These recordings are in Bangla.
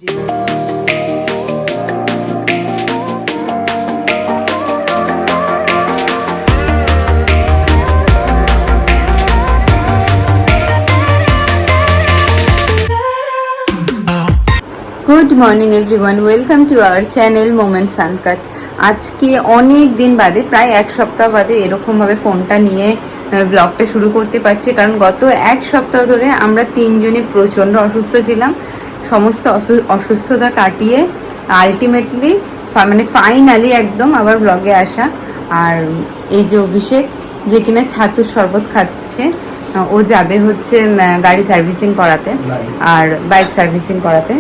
Good morning everyone, welcome to our channel moments uncut. আজকে অনেক দিন বাদে, প্রায় এক সপ্তাহ বাদে এরকমভাবে ফোনটা নিয়ে ব্লগটা শুরু করতে পারছি, কারণ গত এক সপ্তাহ ধরে আমরা তিনজনই প্রচণ্ড অসুস্থ ছিলাম। সমস্ত অসুস্থতা কাটিয়ে আলটিমেটলি ফাইনালি একদম আবার ব্লগে আসা। আর এই যে অভিষেক, যে কিনা ছাতুর শরবত খাচ্ছে, ও যাবে হচ্ছে গাড়ি সার্ভিসিং করাতে আর বাইক সার্ভিসিং করাতে।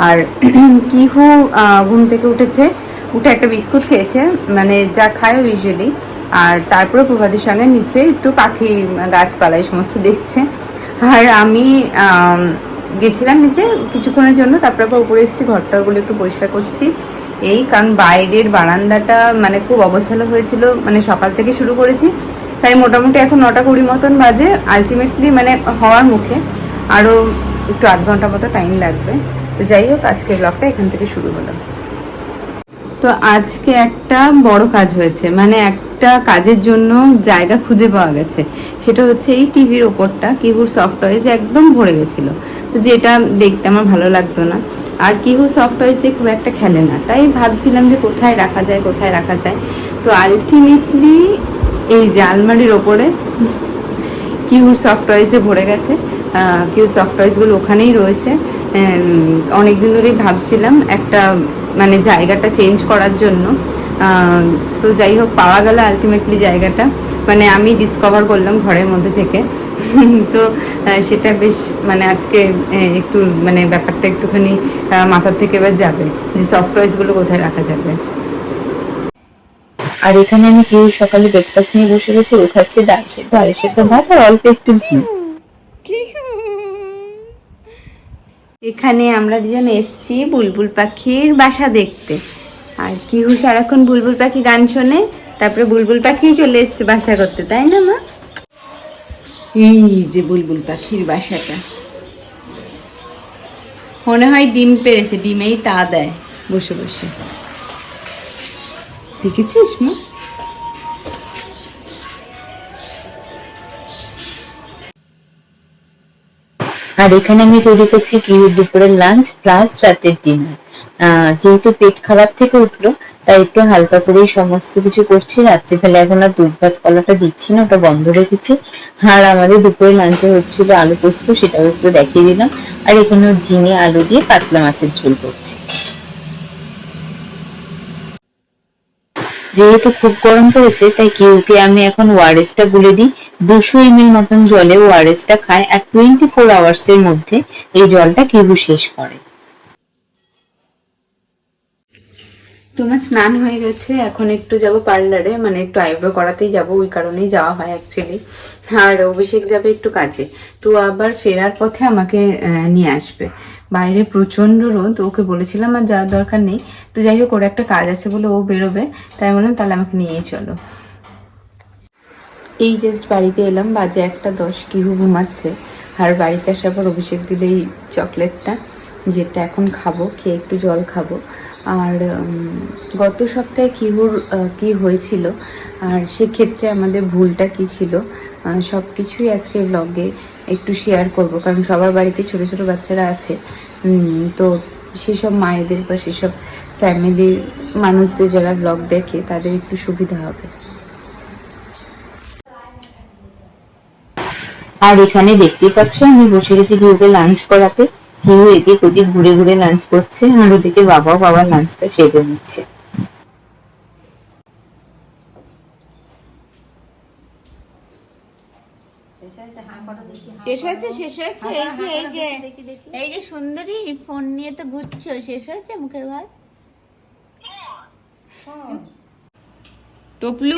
আর কিহু ঘুম থেকে উঠে একটা বিস্কুট খেয়েছে, মানে যা খায় ইউজুয়ালি। আর তারপরে প্রভাদের সঙ্গে নিচে একটু পাখি গাছপালা এই সমস্ত দেখছে। আর আমি গেছিলাম নিচে কিছুক্ষণের জন্য, তারপরে আবার উপরে এসেছি, ঘরটাগুলো একটু পরিষ্কার করছি। এই কারণ বাইরের বারান্দাটা মানে খুব অগোছালো হয়েছিল, মানে সকাল থেকে শুরু করেছি, তাই মোটামুটি এখন 9:20 মতন বাজে। আলটিমেটলি মানে হওয়ার মুখে আরও একটু আধ ঘন্টা মতো টাইম লাগবে। তো যাই হোক, আজকের ব্লগটা এখান থেকে শুরু হলো। তো আজকে একটা বড় কাজ হয়েছে, মানে একটা কাজের জন্য জায়গা খুঁজে পাওয়া গেছে। সেটা হচ্ছে এই টিভির ওপরটা কিহুর সফট টয়েজ একদম ভরে গেছিল, তো যেটা দেখতে আমার ভালো লাগতো না। আর কিহু সফট টয়েজ দিয়ে খুব একটা খেলে না, তাই ভাবছিলাম যে কোথায় রাখা যায়। তো আলটিমেটলি এই যে আলমারির ওপরে কিহুর সফট টয়েসে ভরে গেছে। কিহুর সফট টয়েসগুলো ওখানেই রয়েছে। অনেকদিন ধরেই ভাবছিলাম একটা মানে জায়গাটা চেঞ্জ করার জন্য। তো যাই হোক, পাওয়া গেল আলটিমেটলি জায়গাটা, মানে আমি ডিসকভার করলাম ঘরের মধ্যে থেকে। তো সেটা বেশ মানে আজকে একটু মানে ব্যাপারটা একটুখানি মাথার থেকে এবার যাবে যে সফট টয়েসগুলো কোথায় রাখা যাবে। আর এখানে আমি কেউ সকালে ব্রেকফাস্ট নিয়ে বসে গেছি। ও খাচ্ছে ডাল সেদ্ধ, আলু সেদ্ধ, ভাত আর অল্প একটু ঘি। এখানে আমরা দুজন এসছি বুলবুল পাখির বাসা দেখতে। আর কিহু সারাক্ষণ বুলবুল পাখি গান শোনে, তারপরে বুলবুল পাখি চলে এসছে বাসা করতে, তাই না মা? এই যে বুলবুল পাখির বাসাটা, মনে হয় ডিম পেড়েছে, ডিমেই তা দেয় বসে বসে। দেখেছিস মা? আর এখানে আমি তৈরি করছি কি দুপুরের লাঞ্চ প্লাস রাতের ডিনার। যেহেতু পেট খারাপ থেকে উঠলো, তাই একটু হালকা করেই সমস্ত কিছু করছি। রাত্রিবেলা এখন আর দুধ ভাত কলাটা দিচ্ছি না, ওটা বন্ধ রেখেছি। আর আমাদের দুপুরের লাঞ্চে হচ্ছিল আলু পোস্ত, সেটাও একটু দেখিয়ে দিলাম। আর এখানেও ঝিঙে আলু দিয়ে পাতলা মাছের ঝোল করছি। যেহেতু খুব গরম পড়েছে, তাই কিউকে আমি এখন ওআরএস টা গুলে দিই। 200 ml মতন জলে ওআরএস টা খায়, আর 24 আওয়ার্স এর মধ্যে এই জলটা কিউ শেষ করে। তোমার স্নান হয়ে গেছে, এখন একটু যাব পার্লারে, মানে একটু আইব্রো করাতেই যাব, ওই কারণেই যাওয়া হয় অ্যাকচুয়ালি। আর অভিষেক যাবে একটু কাজে, তো আবার ফেরার পথে আমাকে নিয়ে আসবে। বাইরে প্রচণ্ড রোদ, ওকে বলেছিলাম আর যাওয়ার দরকার নেই, তো যাই হোক ওর একটা কাজ আছে বলে ও বেরোবে, তাই বললাম তাহলে আমাকে নিয়েই চলো। এই জাস্ট বাড়িতে এলাম, বাজে 1:10, কিহু ঘুমাচ্ছে। আর বাড়িতে আসার পর অভিষেক দিল এই চকলেটটা, যেটা এখন খাবো, খেয়ে একটু জল খাবো। আর গত সপ্তাহে কিহুর কি হয়েছিল আর সেক্ষেত্রে আমাদের ভুলটা কি ছিল, সব কিছুই আজকে ব্লগে একটু শেয়ার করব, কারণ সবার বাড়িতে ছোট ছোট বাচ্চারা আছে। তো সেসব মায়েদের বা সেসব ফ্যামিলির মানুষদের যারা ব্লগ দেখে তাদের একটু সুবিধা হবে। আর এখানে দেখতেই পাচ্ছ আমি বসে গেছি কিউকে লাঞ্চ করাতে। কিউ এদিক ওদিক ঘুরে ঘুরে লাঞ্চ করছে, আর ওদিকে বাবাও বাবার লাঞ্চটা সেরে নিচ্ছে। শেষ হয়েছে এই যে সুন্দরী ফোন নিয়ে তো ঘুরছো, শেষ হয়েছে মুখের ভাত? টপলু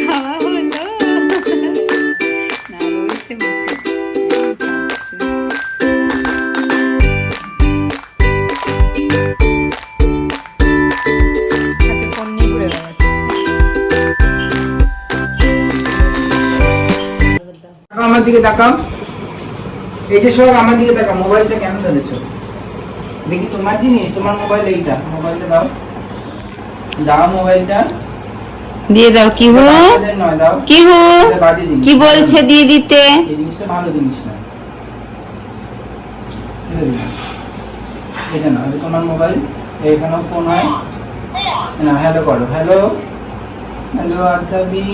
খাওয়া হলো না, রয়েছে হাতে ফোন নিয়ে ঘুরে বেড়াচ্ছে। আমার দিকে তাকাও। এই যে সোহাগ আমার দিকে দেখো, মোবাইলটা কেন ধরেছো? দেখি তোমার জিনিস, তোমার মোবাইল এইটা, মোবাইলটা দাও, দাও মোবাইলটা দিয়ে দাও। কি হো বাচ্চাদের নয়, দাও, কি হো এটা বাজে জিনিস। কি বলছে দিয়ে দিতে? এই জিনিসটা ভালো জিনিস না, এটা না, এটা তোমার মোবাইল, এখানেও ফোন হয় না। হ্যালো করো, হ্যালো হ্যালো আদাবি।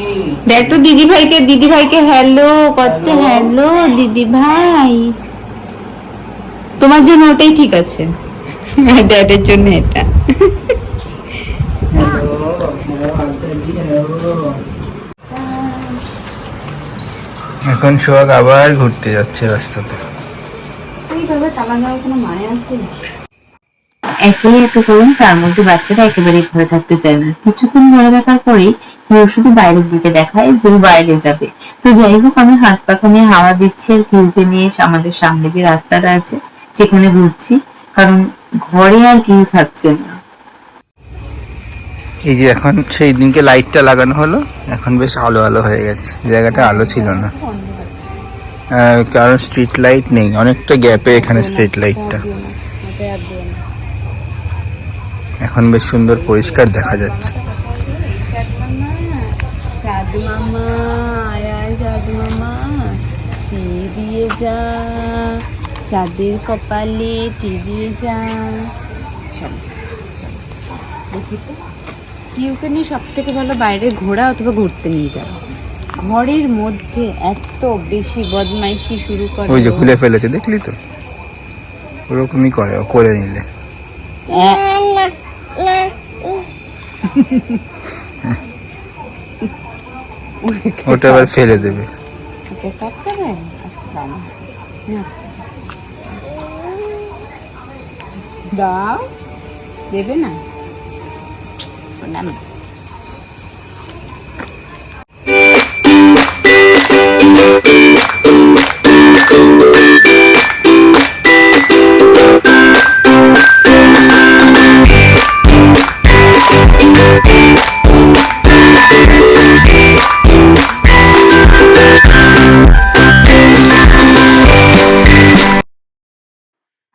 দেখ তো দিদি ভাইকে হ্যালো করতে। হ্যালো দিদি ভাই, তোমার জন্য ওটাই ঠিক আছে, ড্যাডের জন্য এটা। হ্যালো হ্যালো আদাবি, হ্যালো। এখন সোহাগ আবার ঘুরতে যাচ্ছে রাস্তাতে। এইভাবে টাকা দেওয়ার কোনো মানে আছে? একে এত করুন, তার মধ্যে বাচ্চারা একেবারেই ঘরে থাকতে চায় না। কিছুক্ষণ ঘরে থাকার পরেই কেউ শুধু বাইরের দিকে দেখায় যে বাইরে যাবে। তো যাই হোক, আমি হাত পাখা নিয়ে হাওয়া দিচ্ছি আর কিউকে নিয়ে আমাদের সামনে যে রাস্তাটা আছে সেখানে ঘুরছি, কারণ ঘরে আর কেউ থাকছে না। এই যে এখন সেই দিনকে লাইটটা লাগানো হলো, এখন বেশ আলো আলো হয়ে গেছে, জায়গাটা আলো ছিল না, কারণ স্ট্রিট লাইট নেই, অনেকটা গ্যাপে এখানে স্ট্রিট লাইটটা। এখন বেশ সুন্দর পরিষ্কার দেখা যাচ্ছে। সাধু মামা আয়, সাধু মামা টি দিয়ে যা, চাঁদের কপালে টি দিয়ে যা। দেখি তো কিউকে নিয়ে সব থেকে ভালো বাইরে ঘোরা অথবা ঘুরতে নিয়ে যাওয়া। ঘরের মধ্যে এত বেশি বদমাইশি শুরু করে। ওই যে খুলে ফেলেছে, দেখলি তো, ওরকমই করে ও, করে নিলে। ওটা আবার ফেলে দেবে। দাও, দেবে না?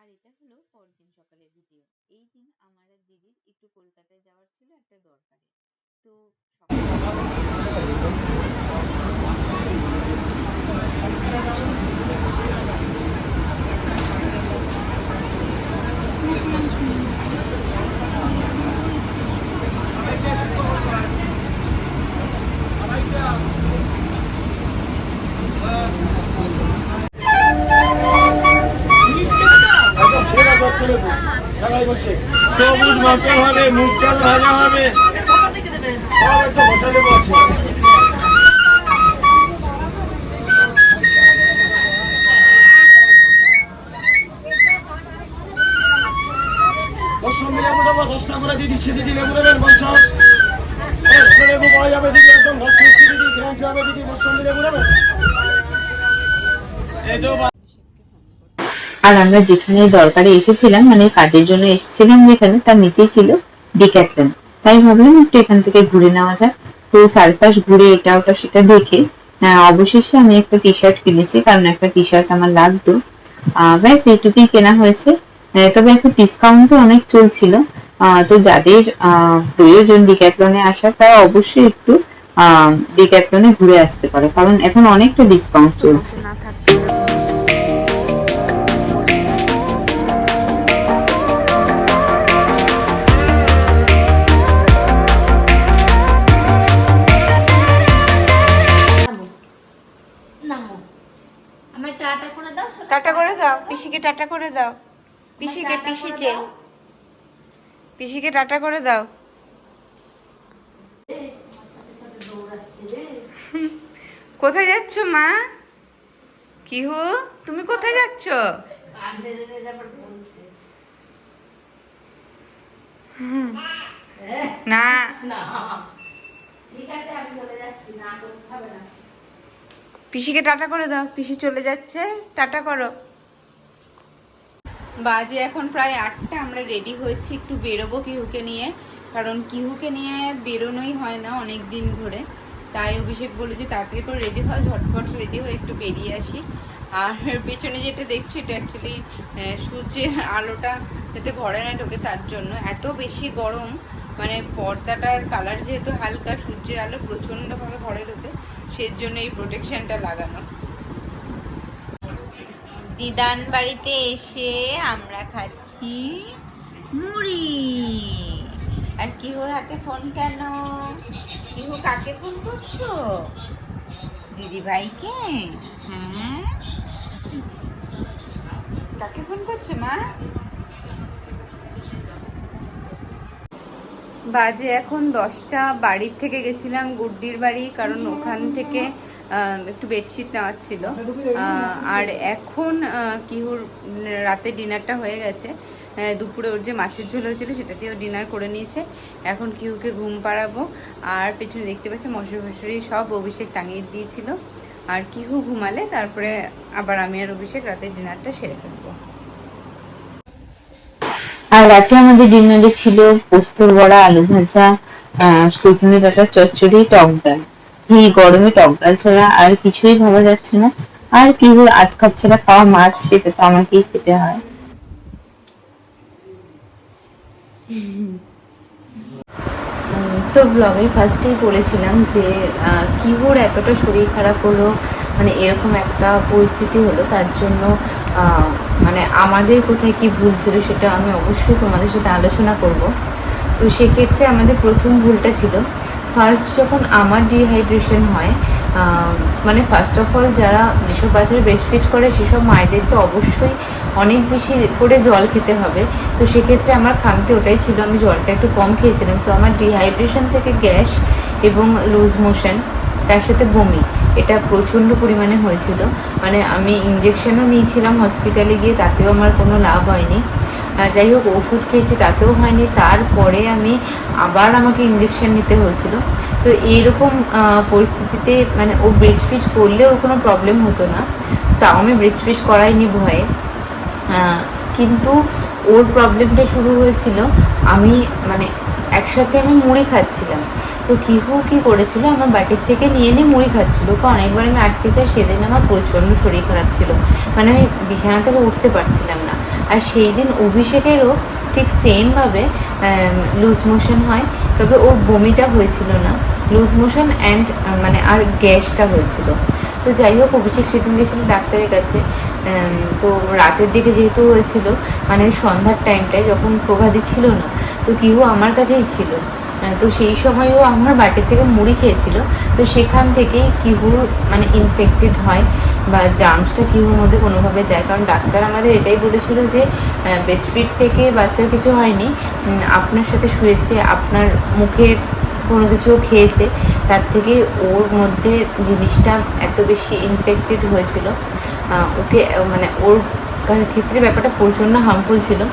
আর এটা হলো পরদিন সকালের ভিডিও। এই দিন আমার আর দিদির একটু কলকাতায় যাওয়ার ছিল একটা দরকারে। তো সবুজ মটর হবে, মুগ চাল ভাজা হবে, সব একটা বসালে বলছে। মৌসুমি লেবু দেবো 10টা করে দিয়ে দিচ্ছি দিদি, লেবু দেবেন 50। লেবু পাওয়া যাবে দিদি, একদম 10 মিষ্টি দিদি, গ্রাম যাবে দিদি, মৌসুমি লেবু দেবেন। এই তো আর আমরা যেখানে দরকারে এসেছিলাম, মানে কাজের জন্য এসেছিলাম যেখানে, তার নিচেই ছিল ডিক্যাথলন। তাই ভাবলাম একটু এখান থেকে ঘুরে নেওয়া যাক। তো চারপাশ ঘুরে এটা ওটা সেটা দেখে অবশেষে আমি একটা টি শার্ট কিনেছি, কারণ একটা টি শার্ট আমার লাগতো। ব্যাস এইটুকুই কেনা হয়েছে। তবে এখন ডিসকাউন্টও অনেক চলছিল। তো যাদের প্রয়োজন ডিক্যাথলনে আসার, তারা অবশ্যই একটু ডিক্যাথলনে ঘুরে আসতে পারে, কারণ এখন অনেকটা ডিসকাউন্ট চলছে। টাটা করে দাও পিসিকে, টাটা করে দাও পিসিকে, পিসিকে টাটা করে দাও। কোথায় যাচ্ছ মা? কি হো, তুমি কোথায় যাচ্ছ? না পিসিকে টাটা করে দাও, পিসি চলে যাচ্ছে, টাটা করো। বাজে এখন প্রায় 8টা, আমরা রেডি হয়েছি, একটু বেরোবো কিহুকে নিয়ে, কারণ কিহুকে নিয়ে বেরোনোই হয় না অনেক দিন ধরে। তাই অভিষেক বলে যে তাড়াতাড়ি করে রেডি হয়, ঝটফট রেডি হয়ে একটু বেরিয়ে আসি। আর পেছনে যেটা দেখছি এটা অ্যাকচুয়ালি সূর্যের আলোটা যাতে ঘরে না ঢোকে তার জন্য। এত বেশি গরম, মানে পর্দাটার কালার যেহেতু হালকা, সূর্যের আলো প্রচণ্ডভাবে ঘরে ঢোকে, সেই জন্য এই প্রোটেকশনটা লাগানো। দিদান বাড়িতে এসে আমরা খাচ্ছি মুড়ি। আর কিহুর হাতে ফোন কেন? কিহু কাকে ফোন করছো? দিদি ভাইকে? হ্যাঁ, কাকে ফোন করছো মা? বাজে এখন 10টা। বাড়ির থেকে গেছিলাম গুড্ডির বাড়ি, কারণ ওখান থেকে একটু বেডশিট নেওয়ার ছিল। আর এখন কিহুর রাতে ডিনারটা হয়ে গেছে। দুপুরে ওর যে মাছের ঝোল হয়েছিল সেটা দিয়েও ডিনার করে নিয়েছে। এখন কিহুকে ঘুম পাড়াবো। আর পেছনে দেখতে পাচ্ছি মশারি ফশারি সব অভিষেক টাঙিয়ে দিয়েছিল। আর কিহু ঘুমালে তারপরে আবার আমি আর অভিষেক রাতের ডিনারটা সেরে ফেলবো। আর রাতে আমাদের ডিনারে ছিল পোস্তর বড়া, আলু ভাজা, সজনে ডাঁটার চচ্চড়ি, টক ডাল। এই গরমে টক ডাল ছাড়া আর কিছুই ভাবা যাচ্ছে না। আর কিহুর আধ কাপ ছাড়া খাওয়া মাছ, সেটা তো আমাকেই খেতে হয়। তো ব্লগে ফার্স্টেই বলেছিলাম যে কিহুর এতটা শরীর খারাপ হলো, মানে এরকম একটা পরিস্থিতি হলো, তার জন্য মানে আমাদের কোথায় কি ভুল ছিল সেটা আমি অবশ্যই তোমাদের সাথে আলোচনা করব। তো সেক্ষেত্রে আমাদের প্রথম ভুলটা ছিল, ফার্স্ট যখন আমার ডিহাইড্রেশন হয়, মানে ফার্স্ট অফ অল যারা যেসব বাচ্চারা ব্রেস্টফিড করে সেসব মায়েদের তো অবশ্যই অনেক বেশি করে জল খেতে হবে। তো সেক্ষেত্রে আমার খামতে ওটাই ছিল, আমি জলটা একটু কম খেয়েছিলাম। তো আমার ডিহাইড্রেশন থেকে গ্যাস এবং লুজ মোশন, তার সাথে বমি, এটা প্রচণ্ড পরিমাণে হয়েছিল। মানে আমি ইঞ্জেকশনও নিয়েছিলাম হসপিটালে গিয়ে, তাতেও আমার কোনো লাভ হয়নি। যাই হোক, ওষুধ খেয়েছি তাতেও হয়নি। তারপরে আমি আবার আমাকে ইঞ্জেকশন নিতে হয়েছিল। তো এইরকম পরিস্থিতিতে মানে ও ব্রেস্টফিড করলেও কোনো প্রবলেম হতো না, তাও আমি ব্রেস্টফিড করাইনি ভয়ে। কিন্তু ওর প্রবলেমটা শুরু হয়েছিল, আমি মানে একসাথে আমি মুড়ি খাচ্ছিলাম। তো কিহু কী করেছিল, আমার বাটির থেকে নিয়ে নিয়ে মুড়ি খাচ্ছিলো। ওকে অনেকবার আমি আটকে চাই, সেদিন আমার প্রচণ্ড শরীর খারাপ ছিল, মানে আমি বিছানা থেকে উঠতে পারছিলাম না। আর সেই দিন অভিষেকেরও ঠিক সেমভাবে লুজ মোশন হয়, তবে ওর বমিটা হয়েছিল না, লুজ মোশন অ্যান্ড মানে আর গ্যাসটা হয়েছিল। তো যাই হোক, অভিষেক সেদিন গেছিলো ডাক্তারের কাছে। তো রাতের দিকে যেহেতু হয়েছিল, মানে সন্ধ্যার টাইমটায় যখন প্রভাতী ছিল না, তো কিহু আমার কাছেই ছিল। তো সেই সময়ও আমার বাটির থেকে মুড়ি খেয়েছিল। তো সেখান থেকেই কিহুর মানে ইনফেক্টেড হয় বা জার্মসটা কিহুর মধ্যে কোনোভাবে যায়। কারণ ডাক্তার আমাদের এটাই বলেছিল যে ব্রেস্টফিড থেকে বাচ্চার কিছু হয়নি, আপনার সাথে শুয়েছে, আপনার মুখের কোনো কিছু খেয়েছে, তার থেকে ওর মধ্যে জিনিসটা এত বেশি ইনফেক্টেড হয়েছিল। ওকে মানে ওর ক্ষেত্রে ব্যাপারটা প্রচণ্ড হার্মফুল ছিল।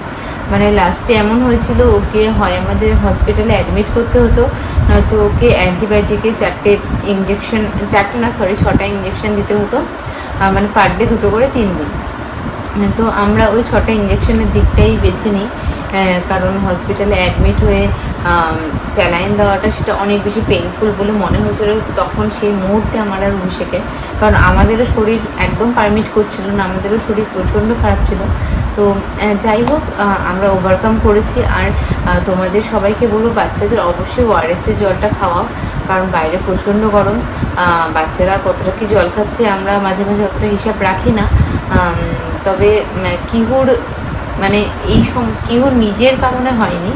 মানে লাস্টে এমন হয়েছিল, ওকে হয় আমাদের হসপিটালে অ্যাডমিট করতে হতো, নয়তো ওকে অ্যান্টিবায়োটিকের 6টা ইঞ্জেকশন দিতে হতো, মানে পার ডে 2 করে 3 দিন। তো আমরা ওই 6টা ইঞ্জেকশনের দিকটাই বেছে নিই, কারণ হসপিটালে অ্যাডমিট হয়ে স্যালাইন দেওয়াটা সেটা অনেক বেশি পেইনফুল বলে মনে হয়েছিল তখন সেই মুহূর্তে আমার আর অভিষেকের। কারণ আমাদেরও শরীর একদম পারমিট করছিল না, আমাদেরও শরীর প্রচণ্ড খারাপ ছিল। তো যাই হোক, আমরা ওভারকাম করেছি। আর তোমাদের সবাইকে বলবো, বাচ্চাদের অবশ্যই ওআরএসের জলটা খাওয়াও, কারণ বাইরে প্রচণ্ড গরম। বাচ্চারা কতটা কী জল খাচ্ছে আমরা মাঝে মাঝে অতটা হিসাব রাখি না। তবে কিহুর মানে কিহুর নিজের কারণে হয়নি,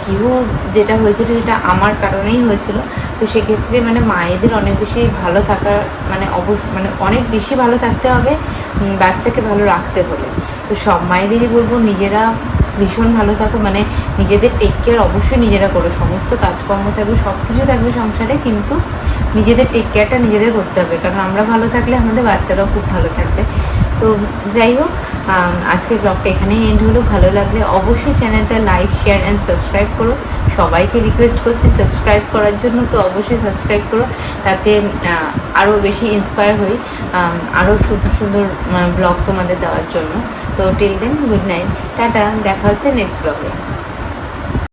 কিহু যেটা হয়েছিল সেটা আমার কারণেই হয়েছিল। তো সেক্ষেত্রে মানে মায়েদের অনেক বেশি ভালো থাকার মানে মানে অনেক বেশি ভালো থাকতে হবে বাচ্চাকে ভালো রাখতে হলে। তো সব মায়েদেরই বলবো, নিজেরা ভীষণ ভালো থাকো, মানে নিজেদের টেক কেয়ার অবশ্যই নিজেরা করো। সমস্ত কাজকর্ম থাকবে, সব কিছু থাকবে সংসারে, কিন্তু নিজেদের টেক কেয়ারটা নিজেদের করতে হবে, কারণ আমরা ভালো থাকলে আমাদের বাচ্চারাও খুব ভালো থাকবে। তো যাই হোক, আজকের ব্লগটা এখানেই এন্ড হলো। ভালো লাগলে অবশ্যই চ্যানেলটা লাইক, শেয়ার অ্যান্ড সাবস্ক্রাইব করো। সবাইকে রিকোয়েস্ট করছি সাবস্ক্রাইব করার জন্য, তো অবশ্যই সাবস্ক্রাইব করো, তাতে আরও বেশি ইন্সপায়ার হই আরও সুন্দর সুন্দর ব্লগ তোমাদের দেওয়ার জন্য। তো till then, good night, tata, দেখা হচ্ছে নেক্সট ব্লগে।